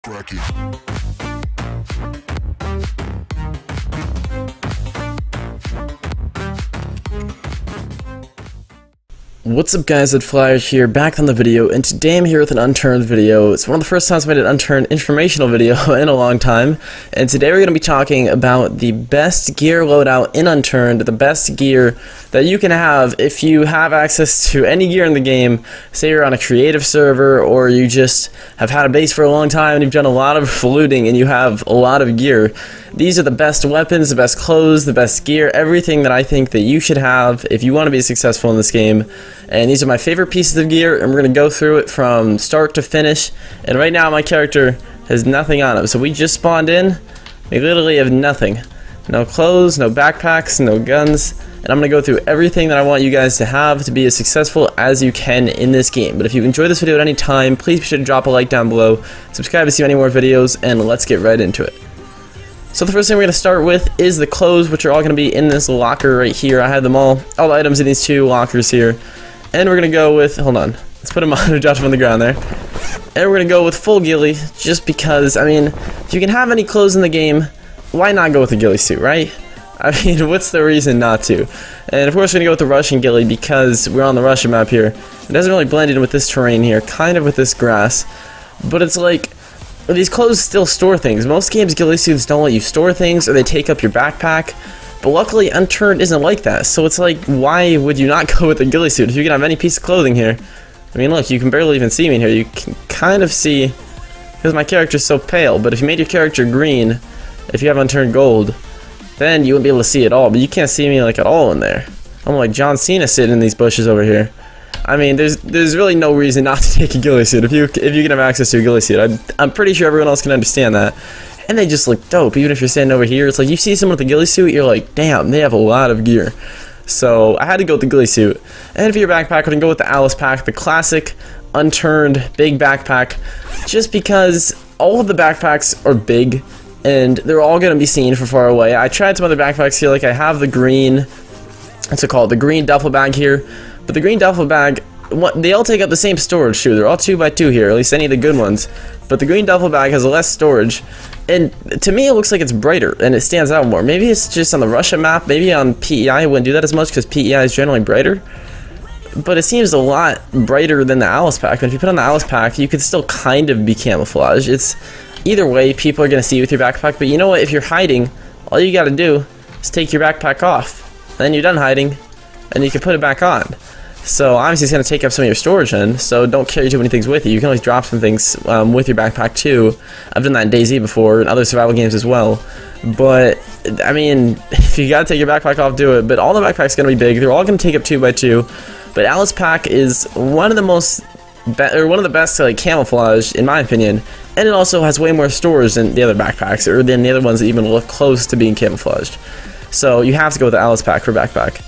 bracket. What's up guys, RedFlyer here, back on the video, and today I'm here with an Unturned video. It's one of the first times I made an Unturned informational video in a long time, and today we're going to be talking about the best gear loadout in Unturned, the best gear that you can have if you have access to any gear in the game. Say you're on a creative server, or you just have had a base for a long time and you've done a lot of looting and you have a lot of gear. These are the best weapons, the best clothes, the best gear, everything that I think that you should have if you want to be successful in this game. And these are my favorite pieces of gear, and we're going to go through it from start to finish. And right now my character has nothing on him, so we just spawned in. We literally have nothing. No clothes, no backpacks, no guns. And I'm going to go through everything that I want you guys to have to be as successful as you can in this game. But if you enjoyed this video at any time, please be sure to drop a like down below, subscribe to see any more videos, and let's get right into it. So the first thing we're going to start with is the clothes, which are all going to be in this locker right here. I have them all the items in these two lockers here. And we're going to go with, hold on, let's put them on, drop them on the ground there. And we're going to go with full ghillie, just because, I mean, if you can have any clothes in the game, why not go with a ghillie suit, right? I mean, what's the reason not to? And of course we're going to go with the Russian ghillie because we're on the Russian map here. It doesn't really blend in with this terrain here, kind of with this grass. But it's like, these clothes still store things. Most games ghillie suits don't let you store things, or they take up your backpack. But luckily Unturned isn't like that, so it's like, why would you not go with a ghillie suit if you can have any piece of clothing here? I mean, look, you can barely even see me in here. You can kind of see, because my character's so pale, but if you made your character green, if you have Unturned gold, then you wouldn't be able to see it all, but you can't see me like at all in there. I'm like John Cena sitting in these bushes over here. I mean, there's really no reason not to take a ghillie suit if you can have access to a ghillie suit. I'm pretty sure everyone else can understand that. And they just look dope, even if you're standing over here. It's like, you see someone with a ghillie suit, you're like, damn, they have a lot of gear. So I had to go with the ghillie suit. And for your backpack, we can go with the Alicepack, the classic Unturned big backpack, just because all of the backpacks are big and they're all going to be seen from far away. I tried some other backpacks here, like I have the green, what's it called, the green duffel bag here. But the green duffel bag, they all take up the same storage too. They're all 2x2 here, at least any of the good ones. But the green duffel bag has less storage, and to me it looks like it's brighter and it stands out more. Maybe it's just on the Russia map. Maybe on PEI it wouldn't do that as much because PEI is generally brighter. But it seems a lot brighter than the Alicepack. And if you put on the Alicepack, you could still kind of be camouflaged. It's either way, people are going to see you with your backpack. But you know what? If you're hiding, all you got to do is take your backpack off. Then you're done hiding, and you can put it back on. So obviously it's going to take up some of your storage then, so don't carry too many things with you. You can always drop some things with your backpack too. I've done that in DayZ before, and other survival games as well. But, I mean, if you got to take your backpack off, do it. But all the backpacks are going to be big. They're all going to take up 2x2. But Alicepack is one of the best like camouflage, in my opinion. And it also has way more storage than the other backpacks, or than the other ones that even look close to being camouflaged. So you have to go with the Alicepack for backpack.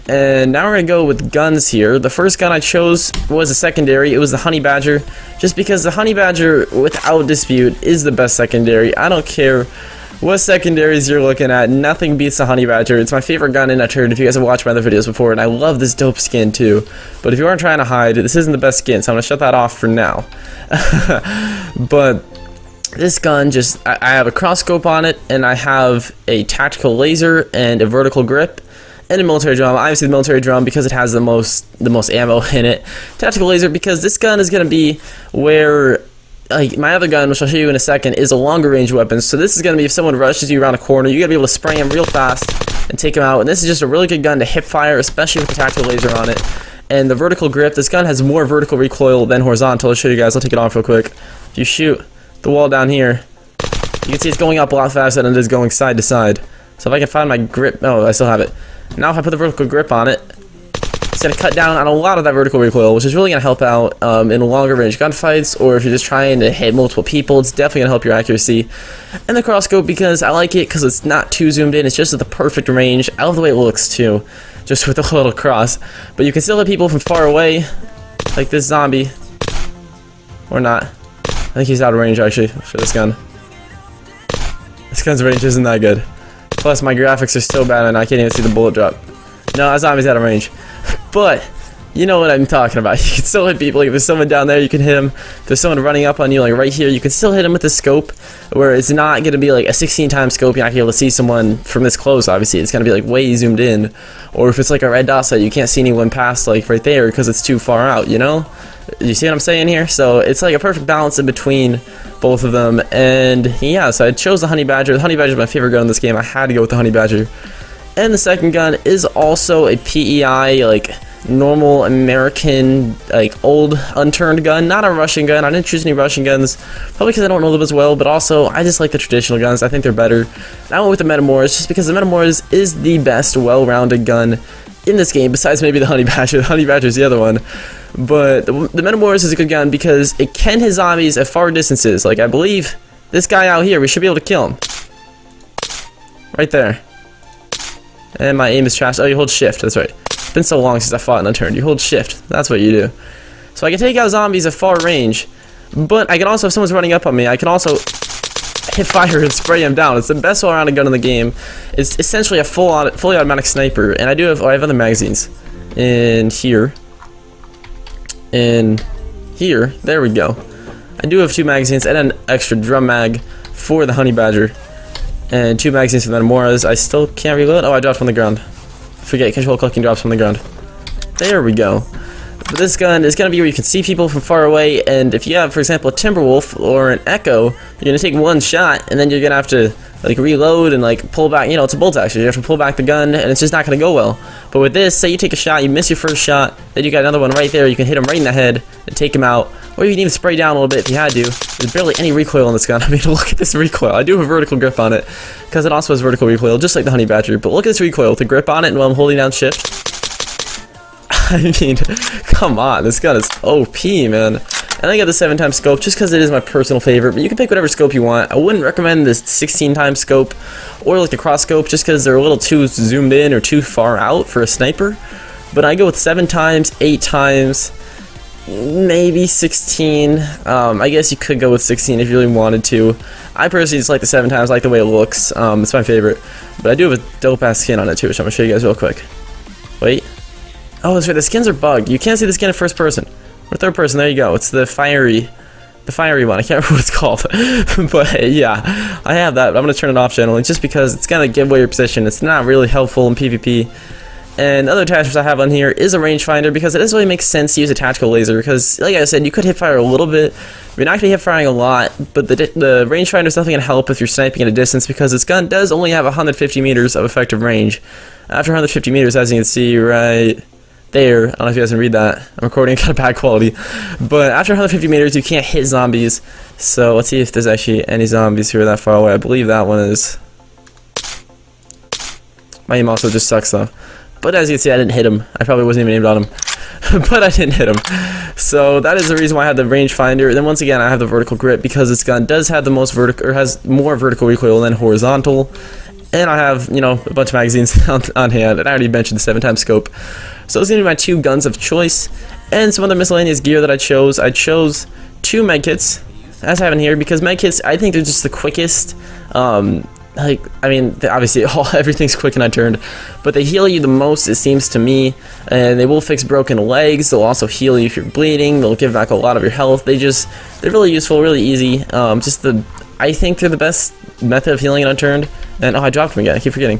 And now we're going to go with guns here. The first gun I chose was a secondary. It was the Honeybadger, just because the Honeybadger, without dispute, is the best secondary. I don't care what secondaries you're looking at, nothing beats the Honeybadger. It's my favorite gun in Unturned if you guys have watched my other videos before, and I love this dope skin too. But if you aren't trying to hide, this isn't the best skin, so I'm going to shut that off for now. But this gun, I have a cross-scope on it, and I have a tactical laser and a vertical grip. And a military drum, obviously the military drum because it has the most ammo in it. Tactical laser because this gun is going to be where, like my other gun, which I'll show you in a second, is a longer range weapon. So this is going to be if someone rushes you around a corner, you got to be able to spray them real fast and take them out. And this is just a really good gun to hip fire, especially with the tactical laser on it. And the vertical grip, this gun has more vertical recoil than horizontal. I'll show you guys, I'll take it off real quick. If you shoot the wall down here, you can see it's going up a lot faster than it is going side to side. So if I can find my grip, oh, I still have it. Now if I put the vertical grip on it, it's going to cut down on a lot of that vertical recoil, which is really going to help out in longer range gunfights, or if you're just trying to hit multiple people, it's definitely going to help your accuracy. And the cross-scope, because I like it because it's not too zoomed in, it's just at the perfect range. I love the way it looks too, just with a little cross. But you can still hit people from far away, like this zombie. Or not. I think he's out of range actually for this gun. This gun's range isn't that good. Plus, my graphics are so bad and I can't even see the bullet drop. No, that zombie's out of range. But you know what I'm talking about. You can still hit people. Like, if there's someone down there, you can hit him. If there's someone running up on you, like right here, you can still hit him with the scope, where it's not going to be like a 16-time scope. You're not going to be able to see someone from this close, obviously. It's going to be like way zoomed in. Or if it's like a red dot set, you can't see anyone past like right there because it's too far out, you know? You see what I'm saying here? So it's like a perfect balance in between both of them. And yeah, so I chose the Honeybadger. The Honeybadger is my favorite gun in this game. I had to go with the Honeybadger. And the second gun is also a PEI, like normal American, like old unturned gun, not a Russian gun. I didn't choose any Russian guns, probably because I don't know them as well, but also I just like the traditional guns. I think they're better. And I went with the Matamorez just because the Matamorez is the best well-rounded gun in this game, besides maybe the Honeybadger. The Honeybadger is the other one. But the Matamorez is a good gun because it can hit zombies at far distances. Like, I believe this guy out here, we should be able to kill him. Right there. And my aim is trash. Oh, you hold shift, that's right. It's been so long since I fought an Unturned. You hold shift, that's what you do. So I can take out zombies at far range, but I can also, if someone's running up on me, I can also hit fire and spray him down. It's the best all-rounded gun in the game. It's essentially a fully automatic sniper, and I have other magazines. In here. In here. There we go. I do have 2 magazines and an extra drum mag for the Honeybadger. And 2 magazines for the Matamorez. I still can't reload. Oh, I dropped from the ground. Forget, control clicking drops from the ground. There we go. But this gun is going to be where you can see people from far away, and if you have, for example, a Timberwolf or an Echo, you're going to take one shot, and then you're going to have to like reload and like pull back. You know, it's a bolt action. You have to pull back the gun, and it's just not going to go well. But with this, say you take a shot, you miss your first shot, then you got another one right there. You can hit him right in the head and take him out, or you can even spray down a little bit if you had to. There's barely any recoil on this gun. I mean, look at this recoil. I do have a vertical grip on it because it also has vertical recoil, just like the Honeybadger. But look at this recoil with the grip on it, and while I'm holding down shift. I mean, come on, this gun is OP, man. And I got the 7-time scope just because it is my personal favorite, but you can pick whatever scope you want. I wouldn't recommend this 16-time scope or like the cross scope just because they're a little too zoomed in or too far out for a sniper. But I go with 7 times, 8 times, maybe 16. I guess you could go with 16 if you really wanted to. I personally just like the 7 times, I like the way it looks. It's my favorite. But I do have a dope-ass skin on it too, which I'm going to show you guys real quick. Wait. Oh, that's right, the skins are bugged. You can't see the skin in first person. Or third person, there you go. It's the fiery one. I can't remember what it's called. But yeah, I have that. But I'm going to turn it off generally just because it's going to give away your position. It's not really helpful in PvP. And other attachments I have on here is a rangefinder because it doesn't really make sense to use a tactical laser because, like I said, you could hip fire a little bit. You're not going to be hip firing a lot, but the rangefinder is definitely going to help if you're sniping at a distance because this gun does only have 150 meters of effective range. After 150 meters, as you can see right there, I don't know if you guys can read that. I'm recording kind of bad quality. But after 150 meters, you can't hit zombies. So let's see if there's actually any zombies here that far away. I believe that one is. My aim also just sucks though. But as you can see, I didn't hit him. I probably wasn't even aimed on him. But I didn't hit him. So that is the reason why I have the rangefinder. And then once again, I have the vertical grip because this gun does have the most vertical, or has more vertical recoil than horizontal. And I have, you know, a bunch of magazines on hand. And I already mentioned the 7-time scope. So those are going to be my 2 guns of choice. And some other miscellaneous gear that I chose. I chose 2 medkits, as I have in here, because medkits, I think they're just the quickest. Like, I mean, obviously, everything's quick and Unturned, but they heal you the most, it seems to me. And they will fix broken legs. They'll also heal you if you're bleeding. They'll give back a lot of your health. They're really useful, really easy. I think they're the best method of healing in Unturned. And oh, I dropped them again. I keep forgetting.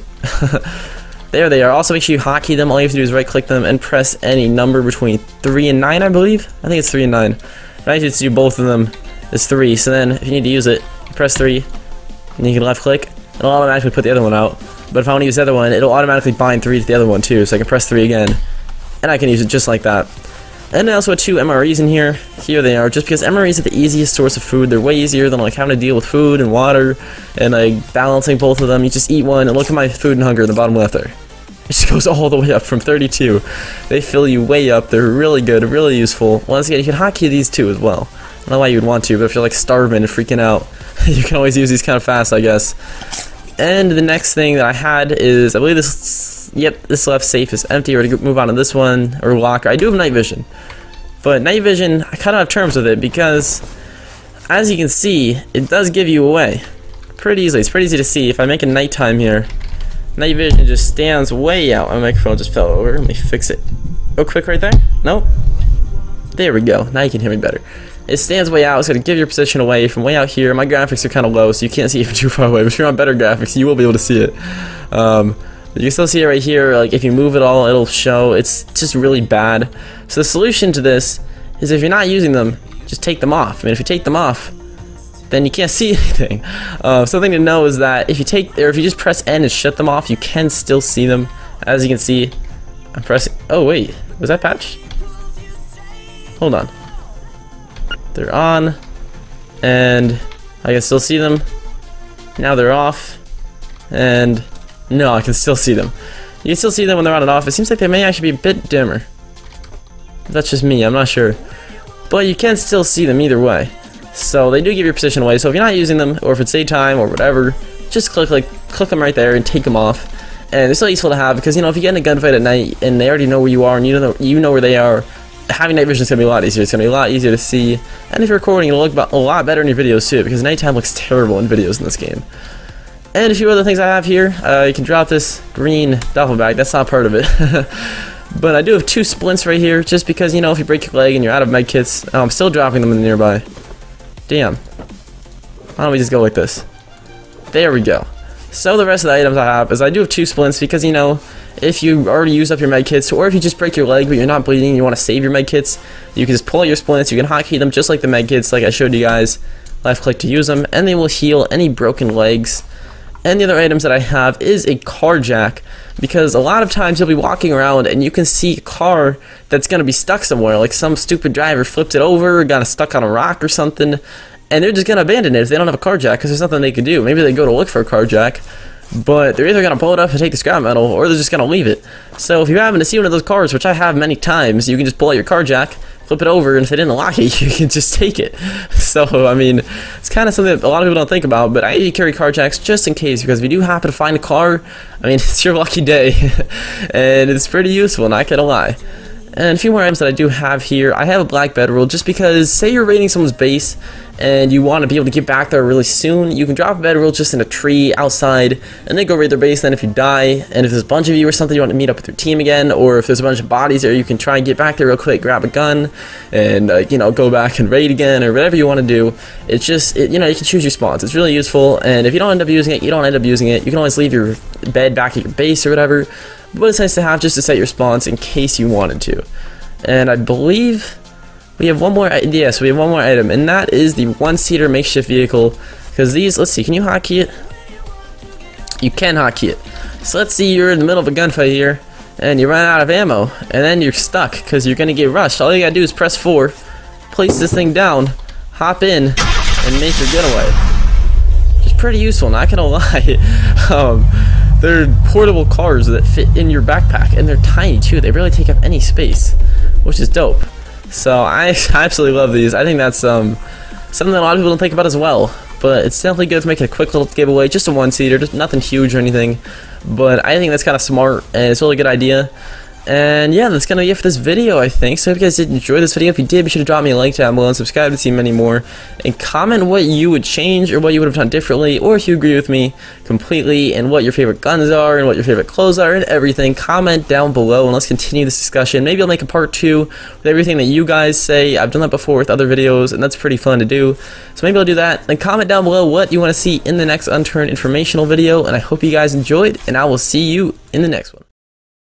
There they are. Also, make sure you hotkey them. All you have to do is right-click them and press any number between 3 and 9, I believe. I think it's 3 and 9. But I need to do both of them. It's 3. So then, if you need to use it, you press 3, and you can left-click. It'll automatically put the other one out. But if I want to use the other one, it'll automatically bind 3 to the other one too. So I can press 3 again, and I can use it just like that. And I also have 2 MREs in here. Here they are, just because MREs are the easiest source of food. They're way easier than like having to deal with food and water and like balancing both of them. You just eat one, and look at my food and hunger in the bottom left there. It just goes all the way up from 32. They fill you way up. They're really good, really useful. Once again, you can hotkey these too as well. I don't know why you would want to, but if you're like starving and freaking out, you can always use these kind of fast, I guess. And the next thing that I had is, I believe this, yep, this left safe is empty. We're going to move on to this one, or locker. I do have night vision, but night vision, I kind of have terms with it because, as you can see, it does give you away pretty easily. It's pretty easy to see. If I make a nighttime here, night vision just stands way out. My microphone just fell over. Let me fix it real quick right there. Nope. There we go. Now you can hear me better. It stands way out. It's going to give your position away from way out here. My graphics are kind of low, so you can't see it from too far away. But if you're on better graphics, you will be able to see it. You can still see it right here. Like, if you move it all, it'll show. It's just really bad. So the solution to this is, if you're not using them, just take them off. I mean, if you take them off, then you can't see anything. Something to know is that if you just press N and shut them off, you can still see them. As you can see, I'm pressing. Oh wait, was that patched? Hold on. They're on, and I can still see them. Now they're off, and no, I can still see them. You can still see them when they're on and off. It seems like they may actually be a bit dimmer. That's just me, I'm not sure. But you can still see them either way. So they do give your position away. So if you're not using them, or if it's daytime or whatever, just click them right there and take them off. And they're still useful to have because, you know, if you get in a gunfight at night and they already know where you are and you know where they are, having night vision is going to be a lot easier. It's going to be a lot easier to see. And if you're recording, it'll look a lot better in your videos too, because nighttime looks terrible in videos in this game. And a few other things I have here. You can drop this green duffel bag. That's not part of it. But I do have 2 splints right here, just because, you know, if you break your leg and you're out of medkits, I'm still dropping them in the nearby. Damn. Why don't we just go like this? There we go. So the rest of the items I have is I do have 2 splints because, you know, if you already use up your medkits, or if you just break your leg but you're not bleeding and you want to save your medkits, you can just pull out your splints. You can hotkey them just like the medkits, like I showed you guys. Left click to use them, and they will heal any broken legs. And the other items that I have is a carjack, because a lot of times you'll be walking around and you can see a car that's going to be stuck somewhere, like some stupid driver flipped it over, got stuck on a rock or something, and they're just going to abandon it if they don't have a carjack, because there's nothing they can do. Maybe they go to look for a carjack, but they're either going to pull it up and take the scrap metal, or they're just going to leave it. So if you happen to see one of those cars, which I have many times, you can just pull out your carjack, flip it over, and if they didn't lock it, you can just take it. So, I mean, it's kind of something that a lot of people don't think about, but I usually carry carjacks just in case, because if you do happen to find a car, I mean, it's your lucky day, and it's pretty useful, not gonna lie. And a few more items that I do have here. I have a black bedroll, just because, say you're raiding someone's base, and you want to be able to get back there really soon, you can drop a bedroll just in a tree outside, and then go raid their base. Then if you die, and if there's a bunch of you or something, you want to meet up with your team again, or if there's a bunch of bodies there, you can try and get back there real quick, grab a gun, and you know, go back and raid again, or whatever you want to do. It's just, you know, you can choose your spawns. It's really useful, and if you don't end up using it, you don't end up using it. You can always leave your bed back at your base or whatever, but it's nice to have just to set your spawns in case you wanted to. And I believe we have one more, yes, we have one more item, and that is the 1-seater makeshift vehicle, because these, let's see, can you hotkey it? You can hotkey it. So let's see, you're in the middle of a gunfight here, and you run out of ammo, and then you're stuck, because you're going to get rushed. All you gotta do is press 4, place this thing down, hop in, and make your getaway. It's pretty useful, not gonna lie. They're portable cars that fit in your backpack, and they're tiny too. They barely take up any space, which is dope. So I absolutely love these. I think that's something that a lot of people don't think about as well. But it's definitely good to make a quick little giveaway, just a 1-seater, just nothing huge or anything. But I think that's kind of smart, and it's a really good idea. And yeah, that's gonna be it for this video, I think. So if you guys did enjoy this video, if you did, be sure to drop me a like down below and subscribe to see many more. And comment what you would change or what you would have done differently, or if you agree with me completely, and what your favorite guns are and what your favorite clothes are and everything. Comment down below and let's continue this discussion. Maybe I'll make a part 2 with everything that you guys say. I've done that before with other videos, and that's pretty fun to do. So maybe I'll do that. Then comment down below what you want to see in the next Unturned informational video, and I hope you guys enjoyed, and I will see you in the next one.